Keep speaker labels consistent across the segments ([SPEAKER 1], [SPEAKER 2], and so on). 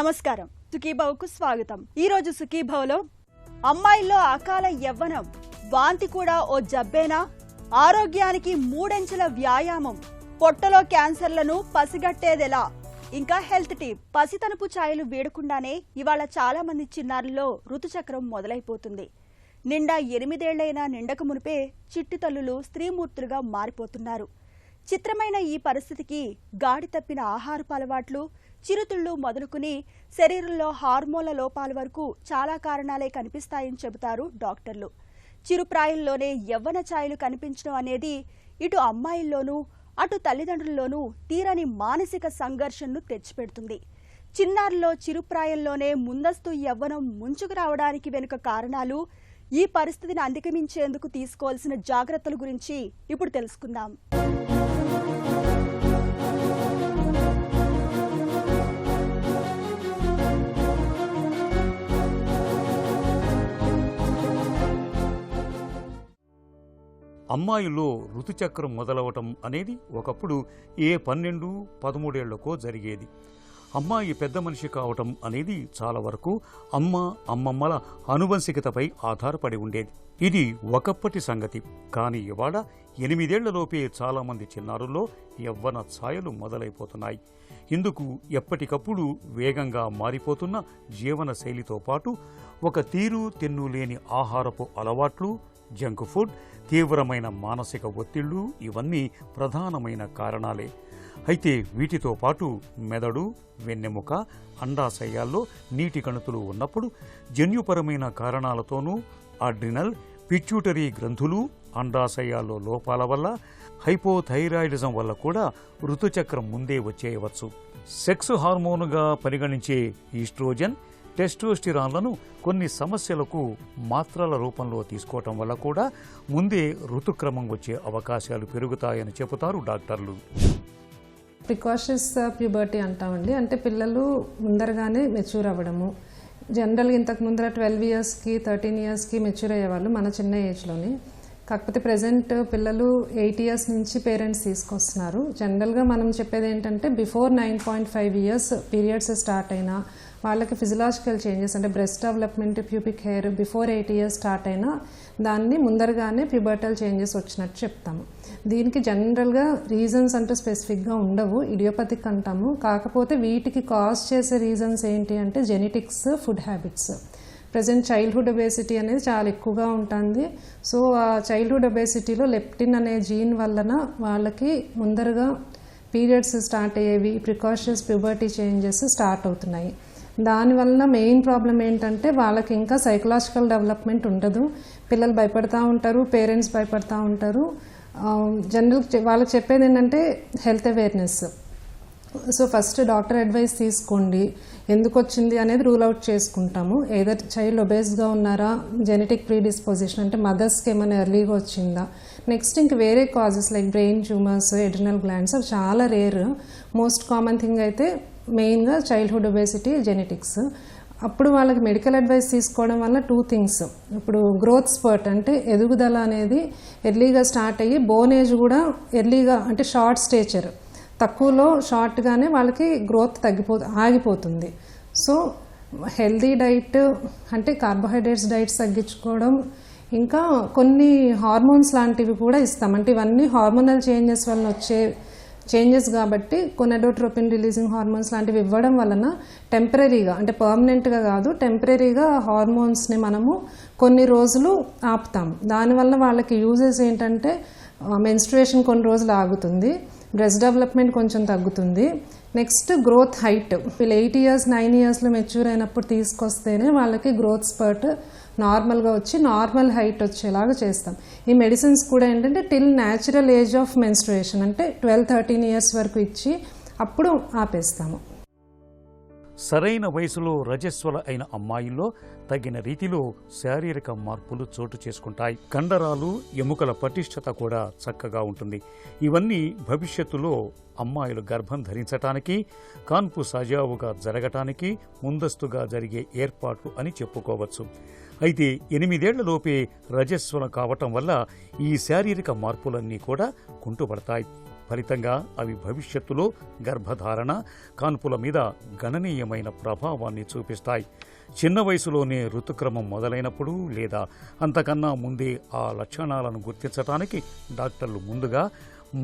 [SPEAKER 1] నమస్కారం, సుఖీభవకు స్వాగతం. ఈ రోజు సుఖీభవలో అమ్మాయిల్లో అకాల యవ్వనం, వాంతి కూడా ఓ జబ్బేనా, ఆరోగ్యానికి మూడంచెల వ్యాయామం, పొట్టలో క్యాన్సర్లను పసిగట్టేదెలా, ఇంకా హెల్త్ టిప్. పసితనపు ఛాయలు వీడకుండానే ఇవాళ చాలా మంది చిన్నారుల్లో ఋతుచక్రం మొదలైపోతుంది. నిండా 8 ఏళ్లైనా నిండక మునిపే చిట్టి తల్లులు స్త్రీమూర్తులుగా మారిపోతున్నారు. చిత్రమైన ఈ పరిస్థితికి గాడి తప్పిన ఆహారపు అలవాట్లు, చిరుతిళ్ళు మొదలుకుని శరీరంలో హార్మోన్ల లోపాల వరకు చాలా కారణాలే కనిపిస్తాయని చెబుతారు డాక్టర్లు. చిరుప్రాయంలోనే యవ్వన ఛాయలు కనిపించడం అనేది ఇటు అమ్మాయిల్లోనూ అటు తల్లిదండ్రుల్లోనూ తీరని మానసిక సంఘర్షణను తెచ్చిపెడుతుంది. చిన్నారుల్లో చిరుప్రాయంలోనే ముందస్తు యవ్వనం ముంచుకు రావడానికి వెనుక కారణాలు, ఈ పరిస్థితిని అధిగమించేందుకు తీసుకోవాల్సిన జాగ్రత్తల గురించి ఇప్పుడు తెలుసుకుందాం.
[SPEAKER 2] అమ్మాయిల్లో ఋతుచక్రం మొదలవటం అనేది ఒకప్పుడు ఏ 12-13 ఏళ్లకో జరిగేది. అమ్మాయి పెద్ద మనిషి కావటం అనేది చాలా వరకు అమ్మమ్మల అనువంశికతపై ఆధారపడి ఉండేది. ఇది ఒకప్పటి సంగతి. కానీ ఇవాళ 8 ఏళ్లలోపే చాలామంది చిన్నారుల్లో యవ్వన ఛాయలు మొదలైపోతున్నాయి. ఇందుకు ఎప్పటికప్పుడు వేగంగా మారిపోతున్న జీవన శైలితో పాటు ఒక తీరు తెన్ను లేని ఆహారపు అలవాట్లు, జంక్ ఫుడ్, తీవ్రమైన మానసిక ఒత్తిళ్లు ఇవన్నీ ప్రధానమైన కారణాలే. అయితే వీటితో పాటు మెదడు, వెన్నెముక, అండాశయాల్లో నీటి కణుతులు ఉన్నప్పుడు జన్యుపరమైన కారణాలతోనూ అడ్రినల్, పిట్యూటరీ గ్రంథులు, అండాశయాల్లో లోపాల వల్ల, హైపోథైరాయిడిజం వల్ల కూడా ఋతుచక్రం ముందే వచ్చేయవచ్చు. సెక్స్ హార్మోనుగా పరిగణించే ఈస్ట్రోజన్, టెస్టోస్టిరాన్లను కొన్ని సమస్యలకు మాత్రల రూపంలో తీసుకోవటం వల్ల కూడా ముందే ఋతుక్రమం వచ్చే అవకాశాలు పెరుగుతాయని చెబుతారు డాక్టర్లు.
[SPEAKER 3] ప్రికాషన్స్ ప్యూబర్టీ అంటామండి. అంటే పిల్లలు ముందరగానే మెచ్యూర్ అవ్వడము. జనరల్గా ఇంతకు ముందర 12 ఇయర్స్కి 13 ఇయర్స్కి మెచ్యూర్ అయ్యేవాళ్ళు మన చిన్న ఏజ్లోని. కాకపోతే ప్రజెంట్ పిల్లలు 8 ఇయర్స్ నుంచి పేరెంట్స్ తీసుకొస్తున్నారు. జనరల్గా మనం చెప్పేది ఏంటంటే బిఫోర్ 9.5 ఇయర్స్ పీరియడ్స్ స్టార్ట్ అయినా వాళ్ళకి ఫిజియలాజికల్ చేంజెస్ అంటే breast development, pubic hair before 8 years start అయినా దాన్ని ముందరగానే ప్యూబర్టల్ చేంజెస్ వచ్చినట్టు చెప్తాము. దీనికి జనరల్గా రీజన్స్ అంటూ స్పెసిఫిక్గా ఉండవు, ఇడియోపతిక్ అంటాము. కాకపోతే వీటికి కాజ్ చేసే రీజన్స్ ఏంటి అంటే genetics, food habits. Present childhood obesity అనేది చాలా ఎక్కువగా ఉంటుంది. సో ఆ చైల్డ్హుడ్ ఒబేసిటీలో లెప్టిన్ అనే జీన్ వలన వాళ్ళకి ముందరగా పీరియడ్స్ స్టార్ట్ అయ్యేవి, ప్రికాషన్స్ ప్యూబర్టీ చేంజెస్ స్టార్ట్ అవుతున్నాయి. దానివల్ల మెయిన్ ప్రాబ్లం ఏంటంటే వాళ్ళకి ఇంకా సైకలాజికల్ డెవలప్మెంట్ ఉండదు. పిల్లలు భయపడతా ఉంటారు, పేరెంట్స్ భయపడతా ఉంటారు. జనరల్ వాళ్ళకి చెప్పేది ఏంటంటే health awareness. So first doctor advice తీసుకోండి, ఎందుకు వచ్చింది అనేది రూల్ అవుట్ చేసుకుంటాము. ఏదర్ చైల్డ్ ఒబేస్గా ఉన్నారా, జెనెటిక్ ప్రీడిస్పోజిషన్ అంటే మదర్స్కి ఏమైనా ఎర్లీగా వచ్చిందా, నెక్స్ట్ ఇంక వేరే causes like brain tumours, adrenal glands అవి చాలా రేర్. మోస్ట్ కామన్ థింగ్ అయితే మెయిన్గా చైల్డ్హుడ్ ఒబేసిటీ, జెనెటిక్స్. అప్పుడు వాళ్ళకి మెడికల్ అడ్వైస్ తీసుకోవడం వల్ల 2 థింగ్స్. ఇప్పుడు గ్రోత్ స్పర్ట్ అంటే ఎదుగుదల అనేది ఎర్లీగా స్టార్ట్ అయ్యి బోన్ ఏజ్ కూడా ఎర్లీగా అంటే షార్ట్ స్టేచర్ తక్కువలో షార్ట్గానే వాళ్ళకి గ్రోత్ ఆగిపోతుంది. సో హెల్దీ డైట్ అంటే కార్బోహైడ్రేట్స్ డైట్స్ తగ్గించుకోవడం, ఇంకా కొన్ని హార్మోన్స్ లాంటివి కూడా ఇస్తాం. అంటే ఇవన్నీ హార్మోనల్ చేంజెస్ వలన వచ్చే చేంజెస్ కాబట్టి కొనెడోట్రోపిన్ రిలీజింగ్ హార్మోన్స్ లాంటివి ఇవ్వడం వలన టెంపరీగా అంటే పర్మనెంట్గా కాదు, టెంపరీగా హార్మోన్స్ని మనము కొన్ని రోజులు ఆపుతాం. దానివల్ల వాళ్ళకి యూజెస్ ఏంటంటే మెన్స్ట్రుయేషన్ కొన్ని రోజులు ఆగుతుంది, బ్రెస్ట్ డెవలప్మెంట్ కొంచెం తగ్గుతుంది, నెక్స్ట్ గ్రోత్ హైట్. వీళ్ళు 8 ఇయర్స్ 9 ఇయర్స్లో మెచ్యూర్ అయినప్పుడు తీసుకొస్తేనే వాళ్ళకి గ్రోత్ స్పర్ట్ నార్మల్గా వచ్చి నార్మల్ హైట్ వచ్చేలాగా చేస్తాం. ఈ మెడిసిన్స్ కూడా ఏంటంటే till natural age of menstruation అంటే 12-13 ఇయర్స్ వరకు ఇచ్చి అప్పుడు ఆపేస్తాము.
[SPEAKER 2] సరైన వయసులో రజస్వల అయిన అమ్మాయిల్లో తగిన రీతిలో శారీరక మార్పులు చోటు చేసుకుంటాయి. కండరాలు, ఎముకల పటిష్టత కూడా చక్కగా ఉంటుంది. ఇవన్నీ భవిష్యత్తులో అమ్మాయిలు గర్భం ధరించటానికి, కాన్పు సజావుగా జరగటానికి ముందస్తుగా జరిగే ఏర్పాట్లు అని చెప్పుకోవచ్చు. అయితే 8 ఏళ్లలోపే రజస్వలం కావటం వల్ల ఈ శారీరక మార్పులన్నీ కూడా కుంటుపడతాయి. ఫలితంగా అవి భవిష్యత్తులో గర్భధారణ, కాన్పుల మీద గణనీయమైన ప్రభావాన్ని చూపిస్తాయి. చిన్న వయసులోనే ఋతుక్రమం మొదలైనప్పుడు లేదా అంతకన్నా ముందే ఆ లక్షణాలను గుర్తించడానికి డాక్టర్లు ముందుగా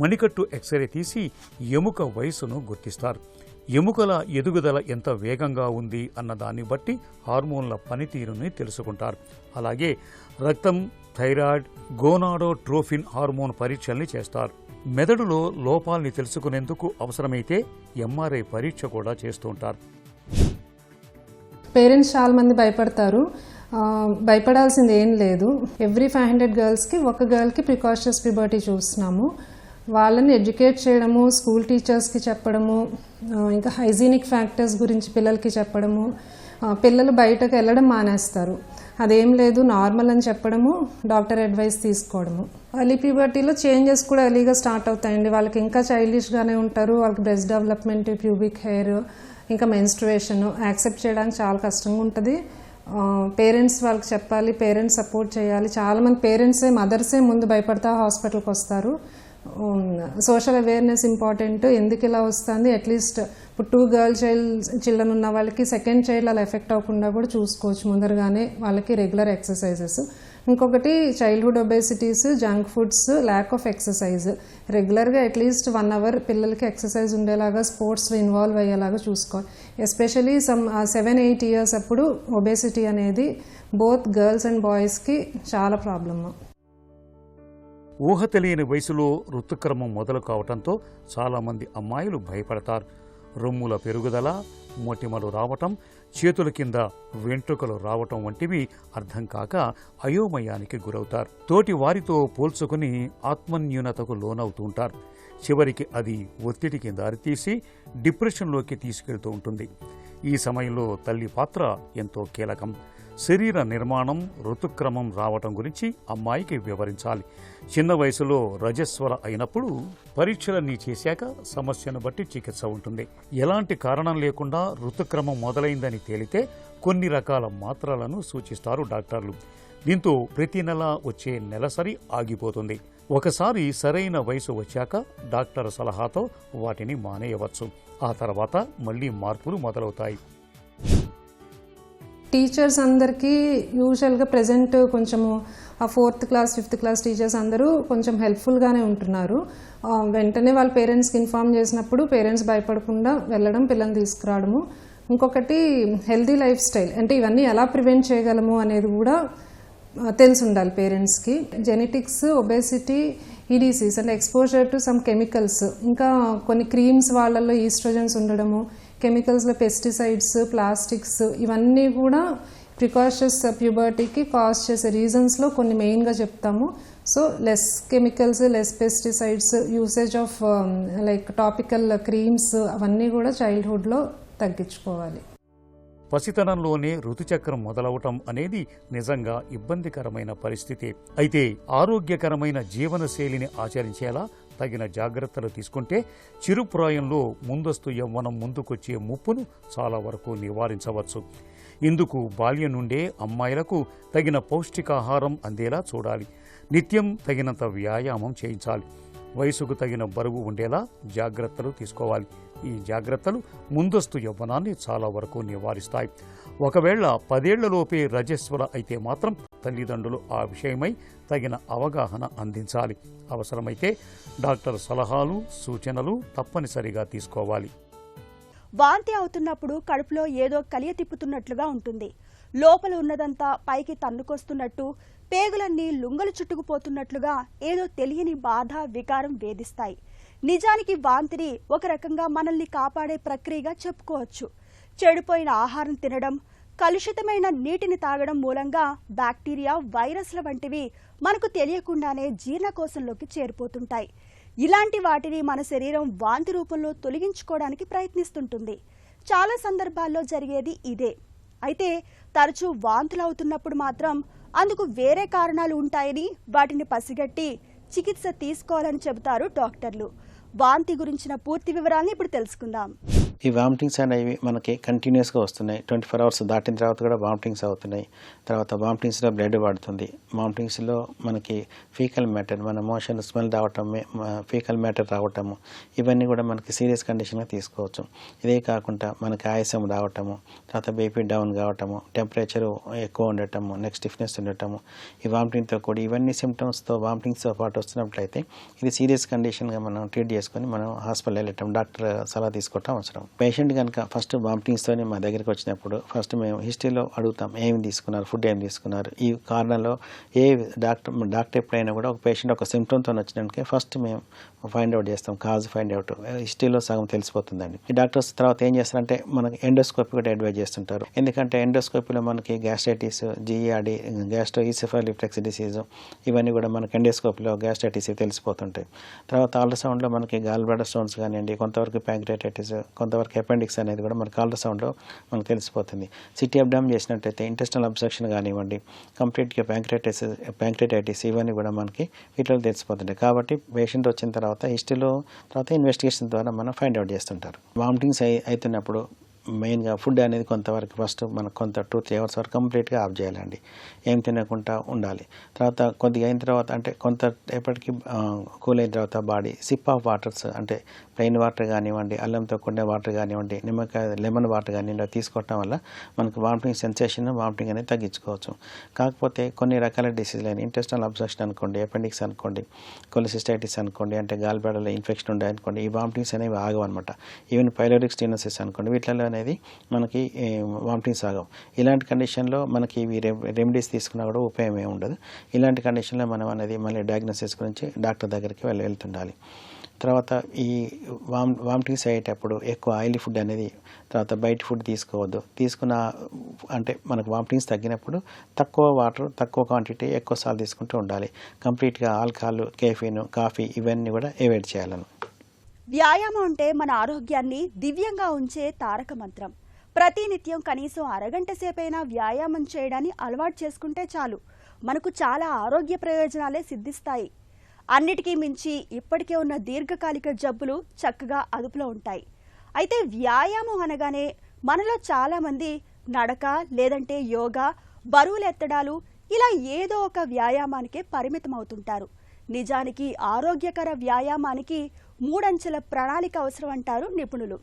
[SPEAKER 2] మణికట్టు ఎక్స్రే తీసి ఎముక వయసును గుర్తిస్తారు. ఎముకల ఎదుగుదల ఎంత వేగంగా ఉంది అన్న దాన్ని బట్టి హార్మోన్ల పనితీరుని తెలుసుకుంటారు. అలాగే రక్తం, థైరాయిడ్, గోనాడోట్రోఫిన్ హార్మోన్ పరీక్షల్ని చేస్తారు. మెదడులో లోపాల్ని తెలుసుకునేందుకు అవసరమైతే ఎంఆర్ఐ పరీక్ష కూడా చేస్తూ ఉంటారు.
[SPEAKER 3] పేరెంట్స్ చాలా మంది భయపడతారు. భయపడాల్సింది ఏం లేదు. ఎవ్రీ 500 గర్ల్స్కి ఒక గర్ల్కి ప్రికాషన్స్ ప్యూబర్టీ చూస్తున్నాము. వాళ్ళని ఎడ్యుకేట్ చేయడము, స్కూల్ టీచర్స్కి చెప్పడము, ఇంకా హైజీనిక్ ఫ్యాక్టర్స్ గురించి పిల్లలకి చెప్పడము. పిల్లలు బయటకు వెళ్ళడం మానేస్తారు. అదేం లేదు, నార్మల్ అని చెప్పడము, డాక్టర్ అడ్వైస్ తీసుకోవడము. ఎర్లీ ప్యూబర్టీలో చేంజెస్ కూడా ఎర్లీగా స్టార్ట్ అవుతాయండి. వాళ్ళకి ఇంకా చైల్డిష్గానే ఉంటారు. వాళ్ళకి బ్రెస్ట్ డెవలప్మెంట్, ప్యూబిక్ హెయిర్, ఇంకా మెన్స్ట్రుయేషన్ యాక్సెప్ట్ చేయడానికి చాలా కష్టంగా ఉంటుంది. పేరెంట్స్ వాళ్ళకి చెప్పాలి, పేరెంట్స్ సపోర్ట్ చేయాలి. చాలామంది పేరెంట్సే, మదర్సే ముందు భయపడతా హాస్పిటల్కి వస్తారు. Social awareness important. ఎందుకు ఇలా వస్తుంది, అట్లీస్ట్ ఇప్పుడు 2 గర్ల్ చిల్డ్రన్ ఉన్న వాళ్ళకి సెకండ్ చైల్డ్ అలా ఎఫెక్ట్ అవ్వకుండా కూడా చూసుకోవచ్చు ముందరగానే. వాళ్ళకి రెగ్యులర్ ఎక్సర్సైజెస్. ఇంకొకటి childhood obesities, junk foods, lack of exercise. రెగ్యులర్గా అట్లీస్ట్ 1 అవర్ పిల్లలకి ఎక్సర్సైజ్ ఉండేలాగా, స్పోర్ట్స్లో ఇన్వాల్వ్ అయ్యేలాగా చూసుకోవాలి. ఎస్పెషలీ 7-8 ఇయర్స్ అప్పుడు ఒబేసిటీ అనేది బోత్ గర్ల్స్ అండ్ బాయ్స్కి చాలా ప్రాబ్లమ్.
[SPEAKER 2] ఊహ తెలియని వయసులో ఋతుక్రమం మొదలు కావటంతో చాలామంది అమ్మాయిలు భయపడతారు. రొమ్ముల పెరుగుదల, మొటిమలు రావటం, చేతుల కింద వెంట్రుకలు రావటం వంటివి అర్థం కాక అయోమయానికి గురవుతారు. తోటి వారితో పోల్చుకుని ఆత్మన్యూనతకు లోనవుతూ ఉంటారు. చివరికి అది ఒత్తిడికి దారితీసి డిప్రెషన్లోకి తీసుకెళ్తూ ఉంటుంది. ఈ సమయంలో తల్లి పాత్ర ఎంతో కీలకం. శరీర నిర్మాణం, ఋతుక్రమం రావటం గురించి అమ్మాయికి వివరించాలి. చిన్న వయసులో రజస్వల అయినప్పుడు పరీక్షలన్నీ చేశాక సమస్యను బట్టి చికిత్స ఉంటుంది. ఎలాంటి కారణం లేకుండా ఋతుక్రమం మొదలైందని తేలితే కొన్ని రకాల మాత్రలను సూచిస్తారు డాక్టర్లు. దీంతో ప్రతి నెల వచ్చే నెలసరి ఆగిపోతుంది. ఒకసారి సరైన వయసు వచ్చాక డాక్టర్ సలహాతో వాటిని మానేయవచ్చు. ఆ తర్వాత మళ్లీ మార్పులు మొదలవుతాయి.
[SPEAKER 3] టీచర్స్ అందరికీ యూజువల్గా ప్రజెంట్ కొంచెము ఆ 4th class 5th class teachers అందరూ కొంచెం హెల్ప్ఫుల్గానే ఉంటున్నారు. వెంటనే వాళ్ళ పేరెంట్స్కి ఇన్ఫార్మ్ చేసినప్పుడు పేరెంట్స్ భయపడకుండా వెళ్ళడం, పిల్లల్ని తీసుకురావడము. ఇంకొకటి హెల్దీ లైఫ్ స్టైల్, అంటే ఇవన్నీ ఎలా ప్రివెంట్ చేయగలము అనేది కూడా తెలిసి ఉండాలి పేరెంట్స్కి. జెనెటిక్స్, ఒబేసిటీ, ఈడీసీస్ అంటే ఎక్స్పోజర్ టు సమ్ కెమికల్స్, ఇంకా కొన్ని క్రీమ్స్ వాళ్ళల్లో ఈస్ట్రోజన్స్ ఉండడము, కెమికల్స్లో పెస్టిసైడ్స్, ప్లాస్టిక్స్, ఇవన్నీ కూడా ప్రికాషన్స్ ప్యూబర్టీకి కాజ్ చేసే రీజన్స్లో కొన్ని మెయిన్గా చెప్తాము. So less chemicals, less pesticides, usage of like topical creams, అవన్నీ కూడా చైల్డ్హుడ్లో తగ్గించుకోవాలి.
[SPEAKER 2] పసితనంలోనే ఋతుచక్రం మొదలవటం అనేది నిజంగా ఇబ్బందికరమైన పరిస్థితి. అయితే ఆరోగ్యకరమైన జీవనశైలిని ఆచరించేలా తగిన జాగ్రత్తలు తీసుకుంటే చిరుప్రాయంలో ముందస్తు యవ్వనం ముందుకొచ్చే ముప్పును చాలా వరకు నివారించవచ్చు. ఇందుకు బాల్యం నుండే అమ్మాయిలకు తగిన పౌష్టికాహారం అందేలా చూడాలి. నిత్యం తగినంత వ్యాయామం చేయించాలి. వయసుకు తగిన బరువు ఉండేలా జాగ్రత్తలు తీసుకోవాలి. ఈ జాగ్రత్తలు ముందస్తు యవ్వనాన్ని చాలా వరకు నివారిస్తాయి. ఒకవేళ 10 ఏళ్లలోపే రజస్వల అయితే మాత్రం తల్లిదండ్రులు ఆ విషయమై తగిన అవగాహన అందించాలి. అవసరమైతే డాక్టర్ సలహాలు, సూచనలు తప్పనిసరిగా తీసుకోవాలి.
[SPEAKER 1] వాంతి అవుతున్నప్పుడు కడుపులో ఏదో కలియ తిప్పుతున్నట్లుగా ఉంటుంది. లోపల ఉన్నదంతా పైకి తన్నుకొస్తున్నట్టు, పేగులన్నీ లుంగలు చుట్టుకుపోతున్నట్లుగా ఏదో తెలియని బాధ, వికారం వేధిస్తాయి. నిజానికి వాంతిని ఒక రకంగా మనల్ని కాపాడే ప్రక్రియగా చెప్పుకోవచ్చు. చెడిపోయిన ఆహారం తినడం, కలుషితమైన నీటిని తాగడం మూలంగా బ్యాక్టీరియా, వైరస్ల వంటివి మనకు తెలియకుండానే జీర్ణకోశంలోకి చేరిపోతుంటాయి. ఇలాంటి వాటిని మన శరీరం వాంతి రూపంలో తొలగించుకోవడానికి ప్రయత్నిస్తుంటుంది. చాలా సందర్భాల్లో జరిగేది ఇదే. అయితే తరచూ వాంతులు అవుతున్నప్పుడు మాత్రం అందుకు వేరే కారణాలు ఉంటాయని, వాటిని పసిగట్టి చికిత్స తీసుకోవాలని చెబుతారు డాక్టర్లు. వాంతి గురించిన పూర్తి వివరాలను ఇప్పుడు తెలుసుకుందాం.
[SPEAKER 4] ఈ వామిటింగ్స్ అనేవి మనకి కంటిన్యూస్గా వస్తున్నాయి. 24 hours దాటిన తర్వాత కూడా వామిటింగ్స్ అవుతున్నాయి. తర్వాత వామిటింగ్స్లో బ్లడ్ పడుతుంది. వామిటింగ్స్లో మనకి ఫీకల్ మ్యాటర్, మన మోషన్ స్మెల్ రావటం, ఫీకల్ మ్యాటర్ రావటము, ఇవన్నీ కూడా మనకి సీరియస్ కండిషన్గా తీసుకోవచ్చు. ఇదే కాకుండా మనకి ఆయాసం రావటము, తర్వాత బీపీ డౌన్ కావటము, టెంపరేచర్ ఎక్కువ ఉండటము, నెక్ స్టిఫ్నెస్ ఉండటము, ఈ వామిటింగ్తో కూడా ఇవన్నీ సిమ్టమ్స్తో వామిటింగ్స్తో పాటు వస్తున్నట్లయితే ఇది సీరియస్ కండిషన్గా మనం ట్రీట్ చేసుకొని మనం హాస్పిటల్ వెళ్ళటం, డాక్టర్ సలహా తీసుకోవటం అవసరం. పేషెంట్ కనుక ఫస్ట్ వామిటింగ్స్తోనే మా దగ్గరికి వచ్చినప్పుడు ఫస్ట్ మేము హిస్టరీలో అడుగుతాం, ఏమి తీసుకున్నారు, ఫుడ్ ఏమి తీసుకున్నారు, ఈ కారణంలో ఏ డాక్టర్ ఎప్పుడైనా కూడా ఒక పేషెంట్ ఒక సిమ్టమ్తో వచ్చినాక ఫస్ట్ మేము ఫైండ్ అవుట్ చేస్తాం, కాజ్ ఫైండ్ అవుట్ హిస్టరీలో సగం తెలిసిపోతుందండి. ఈ డాక్టర్స్ తర్వాత ఏం చేస్తారంటే మనకి ఎండోస్కోపీ కూడా అడ్వైజ్ చేస్తుంటారు. ఎందుకంటే ఎండోస్కోపీలో మనకి gastritis, GRD, gastroesophageal reflux disease, ఇవన్నీ కూడా మనకి ఎండోస్కోపీలో గ్యాస్ట్రైటిస్ తెలిసిపోతుంటాయి. తర్వాత అల్ట్రాసౌండ్లో మనకి గాల్ బ్లాడర్ స్టోన్స్ కానివ్వండి, కొంతవరకు ప్యాంక్రియాటైటిస్, కొంతవరకు అపెండిక్స్ అనేది కూడా మనకి అల్ట్రాసౌండ్లో మనకు తెలిసిపోతుంది. సిటీ అబ్డామిన్ చేసినట్టయితే ఇంటెస్టనల్ అబ్స్ట్రక్షన్ కానివ్వండి, కంప్లీట్గా ప్యాంక్రియాటైటిస్, ఇవన్నీ కూడా మనకి వీటిలో తెలిసిపోతుంటాయి. కాబట్టి పేషెంట్ వచ్చిన తర్వాత హిస్టరీలో తర్వాత ఇన్వెస్టిగేషన్ ద్వారా మనం ఫైండ్ అవుట్ చేస్తుంటారు. వామిటింగ్స్ అవుతున్నప్పుడు మెయిన్గా ఫుడ్ అనేది కొంతవరకు ఫస్ట్ మనకు కొంత 2-3 hours వరకు కంప్లీట్గా ఆఫ్ చేయాలండి. ఏం తినకుండా ఉండాలి. తర్వాత కొద్దిగా అయిన తర్వాత అంటే కొంత ఎప్పటికీ కూల్ అయిన తర్వాత బాడీ సిప్ ఆఫ్ వాటర్స్, అంటే ప్లెయిన్ వాటర్ కానివ్వండి, అల్లంతో కూడిన వాటర్ కానివ్వండి, లెమన్ వాటర్ కానివ్వండి తీసుకోవటం వల్ల మనకు వామిటింగ్ సెన్సేషన్, వామిటింగ్ అనేది తగ్గించుకోవచ్చు. కాకపోతే కొన్ని రకాల డిసీజులు అయిన ఇంటెస్టనల్ అబ్స్ట్రక్షన్ అనుకోండి, అపెండిక్స్ అనుకోండి, కొలిసిస్టైటిస్ అనుకోండి, అంటే గాల్ బ్లాడర్లో ఇన్ఫెక్షన్ ఉండే అనుకోండి, ఈ వామిటింగ్స్ అనేవి ఆగవన్నమాట. ఈవెన్ పైలోరిక్ స్టెనోసిస్ అనుకోండి, వీటిలో అనేది మనకి వామిటింగ్స్ ఆగవు. ఇలాంటి కండిషన్లో మనకి ఇవి రెమెడీస్ తీసుకున్నా కూడా ఉపయోగం ఏమి ఉండదు. ఇలాంటి కండిషన్లో మనం అనేది మళ్ళీ డయాగ్నోసిస్ గురించి డాక్టర్ దగ్గరికి వెళ్తుండాలి. తర్వాత ఈ వామిటింగ్స్ అయ్యేటప్పుడు ఎక్కువ ఆయిలీ ఫుడ్ అనేది, తర్వాత బయట ఫుడ్ తీసుకోవద్దు. తీసుకున్న అంటే మనకు వామిటింగ్స్ తగ్గినప్పుడు తక్కువ వాటర్, తక్కువ క్వాంటిటీ, ఎక్కువ సాల్ట్ తీసుకుంటూ ఉండాలి. కంప్లీట్గా ఆల్కహాల్, కెఫీన్, కాఫీ ఇవన్నీ కూడా అవాయిడ్ చేయాలని.
[SPEAKER 1] వ్యాయామం అంటే మన ఆరోగ్యాన్ని దివ్యంగా ఉంచే తారక మంత్రం. ప్రతినిత్యం కనీసం అరగంట సేపైనా వ్యాయామం చేయడాన్ని అలవాటు చేసుకుంటే చాలు, మనకు చాలా ఆరోగ్య ప్రయోజనాలే సిద్ధిస్తాయి. అన్నిటికీ మించి ఇప్పటికే ఉన్న దీర్ఘకాలిక జబ్బులు చక్కగా అదుపులో ఉంటాయి. అయితే వ్యాయామం అనగానే మనలో చాలామంది నడక, లేదంటే యోగా, బరువులు ఎత్తడాలు, ఇలా ఏదో ఒక వ్యాయామానికే పరిమితం అవుతుంటారు. నిజానికి ఆరోగ్యకర వ్యాయామానికి 3 అంచెల ప్రణాళిక అవసరం అంటారు నిపుణులు.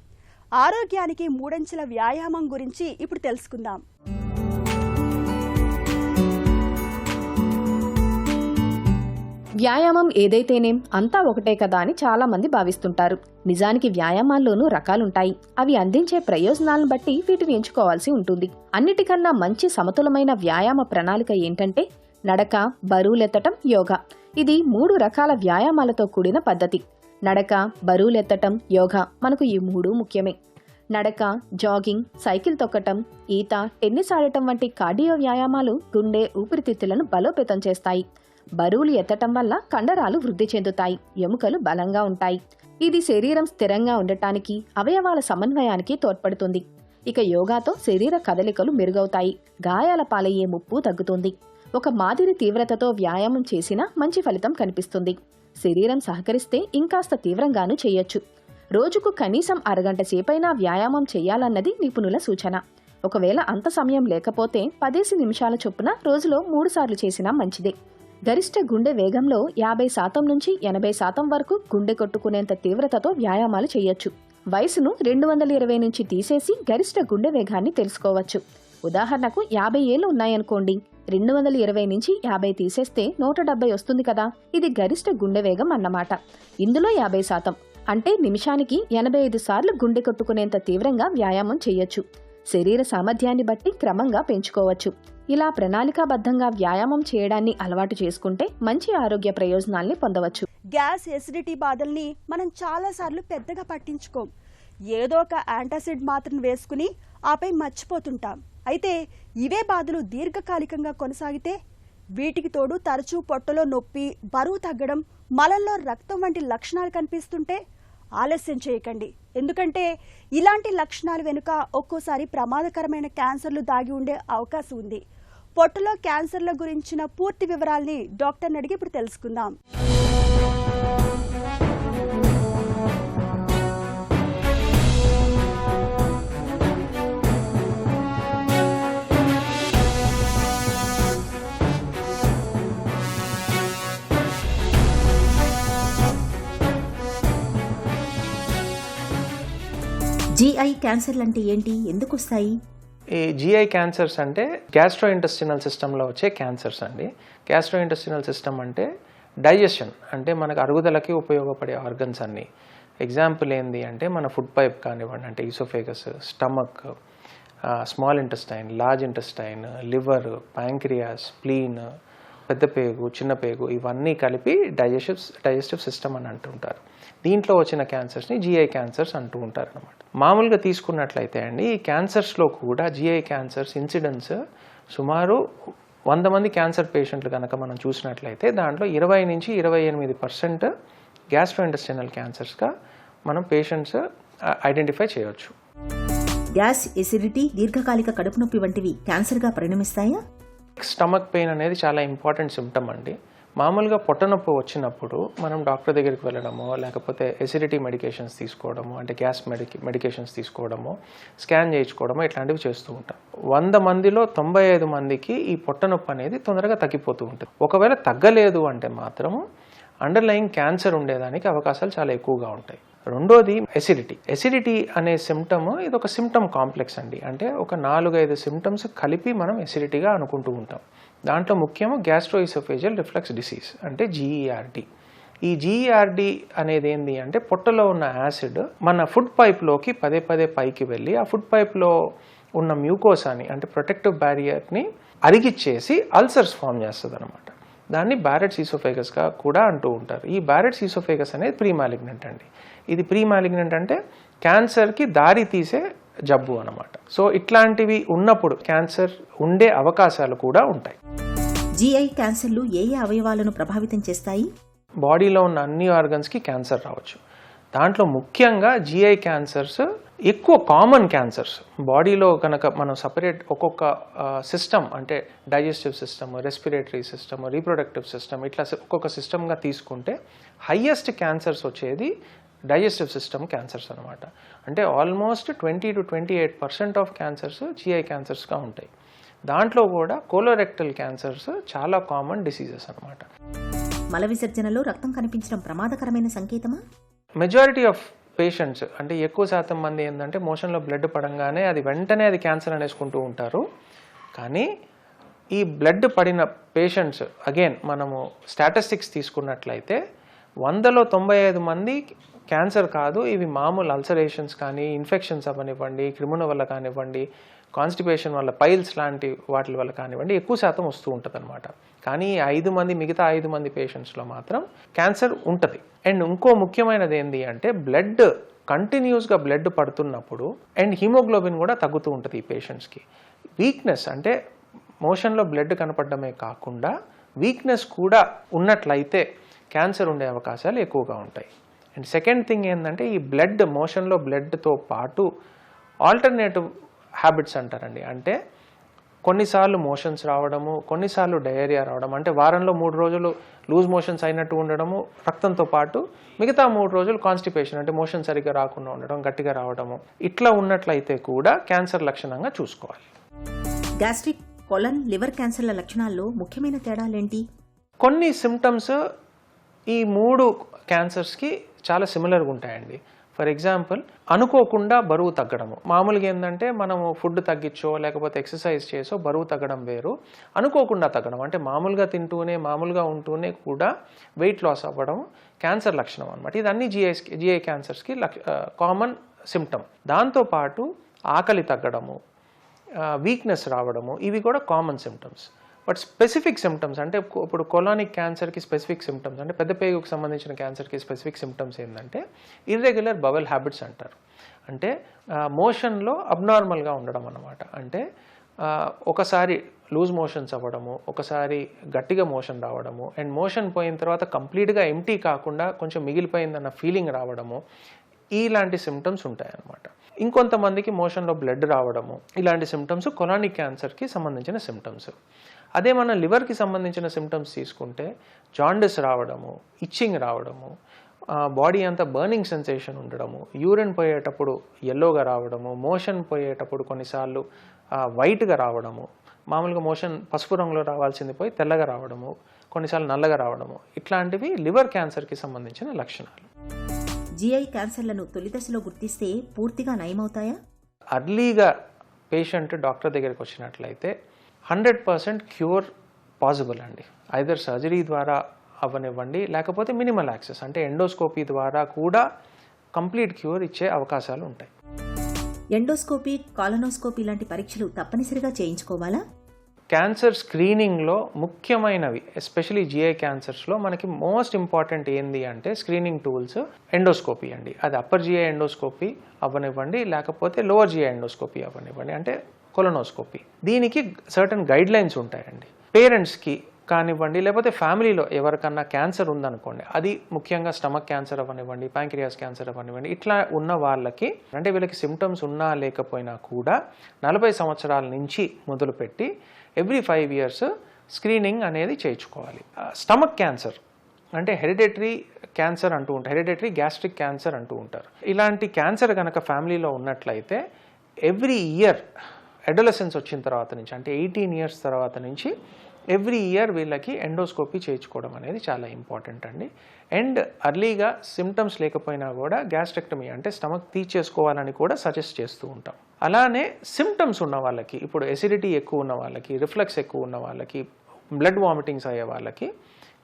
[SPEAKER 1] ఆరోగ్యానికి 3 అంచెల వ్యాయామం గురించి ఇప్పుడు తెలుసుకుందాం.
[SPEAKER 5] వ్యాయామం ఏదైతేనేం అంతా ఒకటే కదా అని చాలా మంది భావిస్తుంటారు. నిజానికి వ్యాయామాల్లోనూ రకాలుంటాయి. అవి అందించే ప్రయోజనాలను బట్టి వీటిని ఎంచుకోవాల్సి ఉంటుంది. అన్నిటికన్నా మంచి సమతులమైన వ్యాయామ ప్రణాళిక ఏంటంటే నడక, బరువులెత్తటం, యోగా. ఇది 3 రకాల వ్యాయామాలతో కూడిన పద్ధతి. నడక, బరువులెత్తటం, యోగా, మనకు ఈ 3 ముఖ్యమే. నడక, జాగింగ్, సైకిల్ తొక్కటం, ఈత, టెన్నిస్ ఆడటం వంటి కార్డియో వ్యాయామాలు గుండె, ఊపిరితిత్తులను బలోపేతం చేస్తాయి. బరువులు ఎత్తటం వల్ల కండరాలు వృద్ధి చెందుతాయి, ఎముకలు బలంగా ఉంటాయి. ఇది శరీరం స్థిరంగా ఉండటానికి, అవయవాల సమన్వయానికి తోడ్పడుతుంది. ఇక యోగాతో శరీర కదలికలు మెరుగవుతాయి, గాయాల పాలయ్యే ముప్పు తగ్గుతుంది. ఒక మాదిరి తీవ్రతతో వ్యాయామం చేసినా మంచి ఫలితం కనిపిస్తుంది. శరీరం సహకరిస్తే ఇంకాస్త తీవ్రంగానూ చేయొచ్చు. రోజుకు కనీసం అరగంట సేపైనా వ్యాయామం చేయాలన్నది నిపుణుల సూచన. ఒకవేళ అంత సమయం లేకపోతే 15 నిమిషాల చొప్పున రోజులో 3 సార్లు చేసినా మంచిదే. గరిష్ట గుండె వేగంలో 50% నుంచి 80% వరకు గుండె కొట్టుకునేంత తీవ్రతతో వ్యాయామాలు చేయొచ్చు. వయసును 220 నుంచి తీసేసి గరిష్ట గుండె వేగాన్ని తెలుసుకోవచ్చు. ఉదాహరణకు 50 ఏళ్లు ఉన్నాయనుకోండి, 220 నుంచి 50 తీసేస్తే 170 వస్తుంది కదా. ఇది గరిష్ట గుండె వేగం అన్నమాట. ఇందులో 50% అంటే నిమిషానికి 85 సార్లు గుండె కొట్టుకునేంత తీవ్రంగా వ్యాయామం చేయొచ్చు. శరీర సామర్థ్యాన్ని బట్టి క్రమంగా పెంచుకోవచ్చు. ఇలా ప్రణాళికాబద్ధంగా వ్యాయామం చేయడాన్ని అలవాటు చేసుకుంటే మంచి ఆరోగ్య ప్రయోజనాల్ని పొందవచ్చు.
[SPEAKER 1] గ్యాస్, ఎసిడిటీ బాధల్ని మనం చాలాసార్లు పెద్దగా పట్టించుకోం. ఏదో ఒక యాంటాసిడ్ మాత్రను వేసుకుని ఆపై మర్చిపోతుంటాం. అయితే ఇవే బాధలు దీర్ఘకాలికంగా కొనసాగితే, వీటికి తోడు తరచూ పొట్టలో నొప్పి, బరువు తగ్గడం, మలంలో రక్తం వంటి లక్షణాలు కనిపిస్తుంటే ఆలస్యం చేయకండి. ఎందుకంటే ఇలాంటి లక్షణాలు వెనుక ఒక్కోసారి ప్రమాదకరమైన క్యాన్సర్లు దాగి ఉండే అవకాశం ఉంది. పొట్టలో క్యాన్సర్ల గురించిన పూర్తి వివరాల్ని డాక్టర్ని అడిగి ఇప్పుడు తెలుసుకుందాం.
[SPEAKER 6] జీఐ క్యాన్సర్లు అంటే ఏంటి, ఎందుకు వస్తాయి?
[SPEAKER 7] ఈ జీఐ క్యాన్సర్స్ అంటే గ్యాస్ట్రోఇంటెస్టినల్ సిస్టంలో వచ్చే క్యాన్సర్స్ అండి. గ్యాస్ట్రోఇంటెస్టినల్ సిస్టమ్ అంటే డైజెషన్, అంటే మనకు అరుగుదలకి ఉపయోగపడే ఆర్గన్స్ అన్నీ. ఎగ్జాంపుల్ ఏంది అంటే మన ఫుడ్ పైప్ కానివ్వండి, అంటే oesophagus, stomach, small intestine, large intestine, liver, pancreas, spleen, పెద్ద పేగు, చిన్న పేగు, ఇవన్నీ కలిపి డైజెస్టివ్ సిస్టమ్ అని అంటుంటారు. దీంట్లో వచ్చిన క్యాన్సర్స్ని జీఐ క్యాన్సర్స్ అంటూ ఉంటారు అన్నమాట. మామూలుగా తీసుకున్నట్లయితే అండి, ఈ క్యాన్సర్స్లో కూడా జీఐ క్యాన్సర్స్ ఇన్సిడెన్స్ సుమారు 100 మంది క్యాన్సర్ పేషెంట్లు కనుక మనం చూసినట్లయితే దాంట్లో 20 నుంచి 28% గ్యాస్ట్రోఇంటెస్టినల్ క్యాన్సర్స్గా మనం పేషెంట్స్ ఐడెంటిఫై చేయవచ్చు.
[SPEAKER 6] గ్యాస్, ఎసిడిటీ, దీర్ఘకాలిక కడుపు నొప్పి వంటివి క్యాన్సర్గా పరిణమిస్తాయా?
[SPEAKER 7] స్టమక్ పెయిన్ అనేది చాలా ఇంపార్టెంట్ సిమ్టమ్ అండి. మామూలుగా పొట్టనొప్పి వచ్చినప్పుడు మనం డాక్టర్ దగ్గరికి వెళ్ళడమో, లేకపోతే ఎసిడిటీ మెడికేషన్స్ తీసుకోవడము, అంటే గ్యాస్ మెడికేషన్స్ తీసుకోవడమో, స్కాన్ చేయించుకోవడమో ఇట్లాంటివి చేస్తూ ఉంటాం. 100 మందిలో 95 మందికి ఈ పొట్టనొప్పి అనేది తొందరగా తగ్గిపోతూ ఉంటుంది. ఒకవేళ తగ్గలేదు అంటే మాత్రము అండర్లయింగ్ క్యాన్సర్ ఉండేదానికి అవకాశాలు చాలా ఎక్కువగా ఉంటాయి. రెండోది ఎసిడిటీ అనే సిమ్టమ్, ఇది ఒక సిమ్టమ్ కాంప్లెక్స్ అండి. అంటే ఒక 4-5 సిమ్టమ్స్ కలిపి మనం ఎసిడిటీగా అనుకుంటూ ఉంటాం. దాంట్లో ముఖ్యము గ్యాస్ట్రోఇసోఫేజియల్ రిఫ్లక్స్ డిసీజ్, అంటే జీఈఆర్డి. ఈ జీఈఆర్డి అనేది ఏంది అంటే పొట్టలో ఉన్న యాసిడ్ మన ఫుడ్ పైప్లోకి పదే పైకి వెళ్ళి ఆ ఫుడ్ పైప్లో ఉన్న మ్యూకోసాని, అంటే ప్రొటెక్టివ్ బ్యారియర్ని అరిగిచ్చేసి అల్సర్స్ ఫామ్ చేస్తుంది అనమాట. దాన్ని బ్యారెట్స్ ఈసోఫేగస్గా కూడా అంటూ ఉంటారు. ఈ బ్యారెట్స్ ఈసోఫేగస్ అనేది ప్రీ మాలిగ్నెంట్ అండి. ఇది ప్రీ మాలిగ్నెంట్ అంటే క్యాన్సర్కి దారి తీసే జబ్బు అనమాట. సో ఇట్లాంటివి ఉన్నప్పుడు క్యాన్సర్ ఉండే అవకాశాలు కూడా ఉంటాయి.
[SPEAKER 6] జీఐ క్యాన్సర్లు ఏ అవయవాలను ప్రభావితం చేస్తాయి?
[SPEAKER 7] బాడీలో ఉన్న అన్ని ఆర్గన్స్కి క్యాన్సర్ రావచ్చు. దాంట్లో ముఖ్యంగా జీఐ క్యాన్సర్స్ ఎక్కువ కామన్ క్యాన్సర్స్. బాడీలో కనుక మనం సపరేట్ ఒక్కొక్క సిస్టమ్, అంటే digestive system, respiratory system, reproductive system, ఇట్లా ఒక్కొక్క సిస్టమ్గా తీసుకుంటే హయ్యెస్ట్ క్యాన్సర్స్ వచ్చేది డైజెస్టివ్ సిస్టమ్ క్యాన్సర్స్ అనమాట. అంటే almost 20 to 28% of cancers GI క్యాన్సర్స్గా ఉంటాయి. దాంట్లో కూడా కోలోరెక్టల్ క్యాన్సర్స్ చాలా కామన్ డిసీజెస్ అనమాట.
[SPEAKER 6] మల విసర్జనలో రక్తం కనిపించడం ప్రమాదకరమైన సంకేతమా?
[SPEAKER 7] మెజారిటీ ఆఫ్ పేషెంట్స్, అంటే ఎక్కువ శాతం మంది ఏంటంటే మోషన్లో బ్లడ్ పడంగానే అది వెంటనే అది క్యాన్సర్ అనేసుకుంటూ ఉంటారు. కానీ ఈ బ్లడ్ పడిన పేషెంట్స్, అగైన్ మనము స్టాటిస్టిక్స్ తీసుకున్నట్లయితే 100లో 95 మంది క్యాన్సర్ కాదు, ఇవి మామూలు అల్సరేషన్స్ కానీ, ఇన్ఫెక్షన్స్ అవనివ్వండి, క్రిముల వల్ల కానివ్వండి, కాన్స్టిపేషన్ వల్ల, పైల్స్ లాంటి వాటి వల్ల కానివ్వండి, ఎక్కువ శాతం వస్తూ ఉంటుంది అనమాట. కానీ మిగతా 5 మంది పేషెంట్స్లో మాత్రం క్యాన్సర్ ఉంటుంది. అండ్ ఇంకో ముఖ్యమైనది ఏంటి అంటే బ్లడ్ కంటిన్యూస్గా బ్లడ్ పడుతున్నప్పుడు అండ్ హిమోగ్లోబిన్ కూడా తగ్గుతూ ఉంటుంది ఈ పేషెంట్స్కి. వీక్నెస్, అంటే మోషన్లో బ్లడ్ కనపడమే కాకుండా వీక్నెస్ కూడా ఉన్నట్లయితే క్యాన్సర్ ఉండే అవకాశాలు ఎక్కువగా ఉంటాయి. అండ్ సెకండ్ థింగ్ ఏంటంటే ఈ బ్లడ్, మోషన్లో బ్లడ్తో పాటు ఆల్టర్నేటివ్ హ్యాబిట్స్ అంటారండి. అంటే కొన్నిసార్లు మోషన్స్ రావడము, కొన్నిసార్లు డయేరియా రావడం, అంటే వారంలో 3 రోజులు లూజ్ మోషన్స్ అయినట్టు ఉండడము రక్తంతో పాటు, మిగతా 3 రోజులు కాన్స్టిపేషన్, అంటే మోషన్ సరిగ్గా రాకుండా ఉండడం, గట్టిగా రావడము, ఇట్లా ఉన్నట్లయితే కూడా క్యాన్సర్ లక్షణంగా చూసుకోవాలి.
[SPEAKER 6] గ్యాస్ట్రిక్, కొలన్, లివర్ క్యాన్సర్ల లక్షణాల్లో ముఖ్యమైన తేడాలేంటి?
[SPEAKER 7] కొన్ని సిమ్టమ్స్ ఈ 3 క్యాన్సర్స్కి చాలా సిమిలర్గా ఉంటాయండి. ఫర్ ఎగ్జాంపుల్, అనుకోకుండా బరువు తగ్గడము. మామూలుగా ఏంటంటే మనము ఫుడ్ తగ్గించో లేకపోతే ఎక్సర్సైజ్ చేసో బరువు తగ్గడం వేరు. అనుకోకుండా తగ్గడం, అంటే మామూలుగా తింటూనే మామూలుగా ఉంటూనే కూడా వెయిట్ లాస్ అవ్వడం క్యాన్సర్ లక్షణం అనమాట. ఇది అన్ని జీఐ క్యాన్సర్స్కి కామన్ సిమ్టమ్. దాంతోపాటు ఆకలి తగ్గడము, వీక్నెస్ రావడము, ఇవి కూడా common symptoms. But specific symptoms, అంటే ఇప్పుడు కొలానిక్ క్యాన్సర్కి స్పెసిఫిక్ సిమ్టమ్స్, అంటే పెద్ద పేగుకు సంబంధించిన క్యాన్సర్కి స్పెసిఫిక్ సిమ్టమ్స్ ఏంటంటే ఇర్రెగ్యులర్ బవెల్ హ్యాబిట్స్ అంటారు. అంటే మోషన్లో అబ్నార్మల్గా ఉండడం అన్నమాట. అంటే ఒకసారి లూజ్ మోషన్స్ అవ్వడము, ఒకసారి గట్టిగా మోషన్ రావడము, అండ్ మోషన్ పోయిన తర్వాత కంప్లీట్గా ఎంటీ కాకుండా కొంచెం మిగిలిపోయిందన్న ఫీలింగ్ రావడము, ఇలాంటి సిమ్టమ్స్ ఉంటాయన్నమాట. ఇంకొంతమందికి మోషన్లో బ్లడ్ రావడము, ఇలాంటి సిమ్టమ్స్ కొలానిక్ క్యాన్సర్కి సంబంధించిన సిమ్టమ్స్. అదే మన లివర్కి సంబంధించిన సిమ్టమ్స్ తీసుకుంటే జాండిస్ రావడము, ఇచ్చింగ్ రావడము, బాడీ అంతా బర్నింగ్ సెన్సేషన్ ఉండడము, యూరిన్ పోయేటప్పుడు ఎల్లోగా రావడము, మోషన్ పోయేటప్పుడు కొన్నిసార్లు వైట్గా రావడము, మామూలుగా మోషన్ పసుపు రంగులో రావాల్సింది పోయి తెల్లగా రావడము, కొన్నిసార్లు నల్లగా రావడము, ఇట్లాంటివి లివర్ క్యాన్సర్కి సంబంధించిన లక్షణాలు.
[SPEAKER 6] జిఐ క్యాన్సర్లను తొలి దశలో గుర్తిస్తే పూర్తిగా నయమవుతాయా?
[SPEAKER 7] అర్లీగా పేషెంట్ డాక్టర్ దగ్గరికి వచ్చినట్లయితే 100% క్యూర్ పాసిబుల్ అండి. ఐదర్ సర్జరీ ద్వారా అవ్వనివ్వండి, లేకపోతే మినిమల్ యాక్సెస్ అంటే ఎండోస్కోపీ ద్వారా కూడా కంప్లీట్ క్యూర్ ఇచ్చే అవకాశాలు ఉంటాయి.
[SPEAKER 6] ఎండోస్కోపీ, కాలనోస్కోపీ లాంటి పరీక్షలు తప్పనిసరిగా చేయించుకోవాలా?
[SPEAKER 7] క్యాన్సర్ స్క్రీనింగ్లో ముఖ్యమైనవి, ఎస్పెషలీ జిఐ క్యాన్సర్స్లో మనకి మోస్ట్ ఇంపార్టెంట్ ఏంది అంటే స్క్రీనింగ్ టూల్స్ ఎండోస్కోపీ అండి. అది అప్పర్ జిఐ ఎండోస్కోపీ అవ్వనివ్వండి, లేకపోతే లోవర్ జిఐ ఎండోస్కోపీ అవ్వనివ్వండి, అంటే కొలనోస్కోపీ. దీనికి సర్టన్ గైడ్ లైన్స్ ఉంటాయండి. పేరెంట్స్కి కానివ్వండి, లేకపోతే ఫ్యామిలీలో ఎవరికన్నా క్యాన్సర్ ఉందనుకోండి, అది ముఖ్యంగా స్టమక్ క్యాన్సర్ అవ్వనివ్వండి, ప్యాంక్రియాస్ క్యాన్సర్ అవ్వనివ్వండి, ఇట్లా ఉన్న వాళ్ళకి అంటే వీళ్ళకి సిమ్టమ్స్ ఉన్నా లేకపోయినా కూడా 40 సంవత్సరాల నుంచి మొదలుపెట్టి ఎవ్రీ 5 years స్క్రీనింగ్ అనేది చేయించుకోవాలి. స్టమక్ క్యాన్సర్ అంటే హెరిడేటరీ క్యాన్సర్ అంటూ ఉంటారు, హెరిడేటరీ గ్యాస్ట్రిక్ క్యాన్సర్ అంటూ ఉంటారు. ఇలాంటి క్యాన్సర్ కనుక ఫ్యామిలీలో ఉన్నట్లయితే ఎవ్రీ ఇయర్ అడోలసెన్స్ వచ్చిన తర్వాత నుంచి అంటే 18 years తర్వాత నుంచి ఎవ్రీ ఇయర్ వీళ్ళకి ఎండోస్కోపీ చేయించుకోవడం అనేది చాలా ఇంపార్టెంట్ అండి. అండ్ అర్లీగా సిమ్టమ్స్ లేకపోయినా కూడా గ్యాస్ట్రెక్టమీ అంటే స్టమక్ తీసేసుకోవాలని కూడా సజెస్ట్ చేస్తూ ఉంటాం. అలానే సిమ్టమ్స్ ఉన్న వాళ్ళకి, ఇప్పుడు ఎసిడిటీ ఎక్కువ ఉన్న వాళ్ళకి, రిఫ్లక్స్ ఎక్కువ ఉన్న వాళ్ళకి, బ్లడ్ వామిటింగ్స్ అయ్యే వాళ్ళకి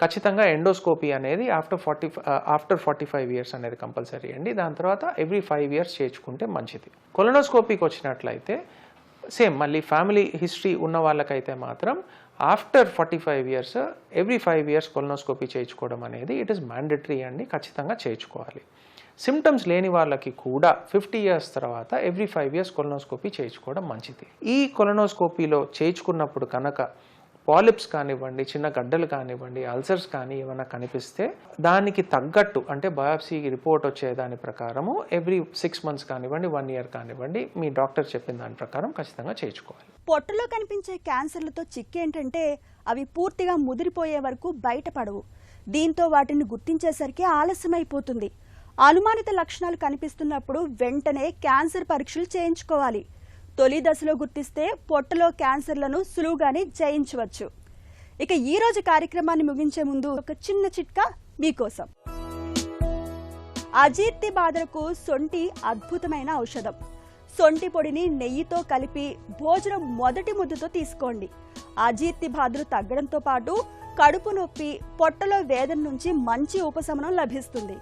[SPEAKER 7] ఖచ్చితంగా ఎండోస్కోపీ అనేది ఆఫ్టర్ 45 years అనేది కంపల్సరీ అండి. దాని తర్వాత ఎవ్రీ 5 years చేయించుకుంటే మంచిది. కొలనోస్కోపీకి వచ్చినట్లయితే సేమ్ మళ్ళీ ఫ్యామిలీ హిస్టరీ ఉన్న వాళ్ళకైతే మాత్రం after 45 years every 5 years colonoscopy చేయించుకోవడం అనేది ఇట్ ఈస్ మ్యాండేటరీ అండి, ఖచ్చితంగా చేయించుకోవాలి. సిమ్టమ్స్ లేని వాళ్ళకి కూడా 50 years తర్వాత ఎవ్రీ 5 years కొలనోస్కోపీ చేయించుకోవడం మంచిది. ఈ కొలనోస్కోపీలో చేయించుకున్నప్పుడు కనుక పాలిప్స్ కానివ్వండి, చిన్న గడ్డలు కానివ్వండి, అల్సర్స్ కానీ ఏమైనా కనిపిస్తే దానికి తగ్గట్టు అంటే బయాప్సీ రిపోర్ట్ వచ్చే దాని ప్రకారము ఎవ్రీ 6 months కానివ్వండి, 1 year కానివ్వండి, మీ డాక్టర్ చెప్పిన దాని ప్రకారం ఖచ్చితంగా చేయించుకోవాలి.
[SPEAKER 1] పొట్టలో కనిపించే క్యాన్సర్లతో చిక్కేంటంటే అవి పూర్తిగా ముదిరిపోయే వరకు బయటపడవు. దీంతో వాటిని గుర్తించేసరికి ఆలస్యమైపోతుంది. అనుమానిత లక్షణాలు కనిపిస్తున్నప్పుడు వెంటనే క్యాన్సర్ పరీక్షలు చేయించుకోవాలి. తొలి దశలో గుర్తిస్తే పొట్టలో క్యాన్సర్లను సులువుగానే జయించవచ్చు. ఇక ఈ రోజు కార్యక్రమాన్ని ముగించే ముందు ఒక చిన్న చిట్కా మీకోసం. అజీర్తి బాధలకు సొంటి అద్భుతమైన ఔషధం. సొంటి పొడిని నెయ్యితో కలిపి భోజనం మొదటి ముద్దతో తీసుకోండి. అజీర్తి బాధలు తగ్గడంతో పాటు కడుపు నొప్పి, పొట్టలో వేదన నుంచి మంచి ఉపశమనం లభిస్తుంది.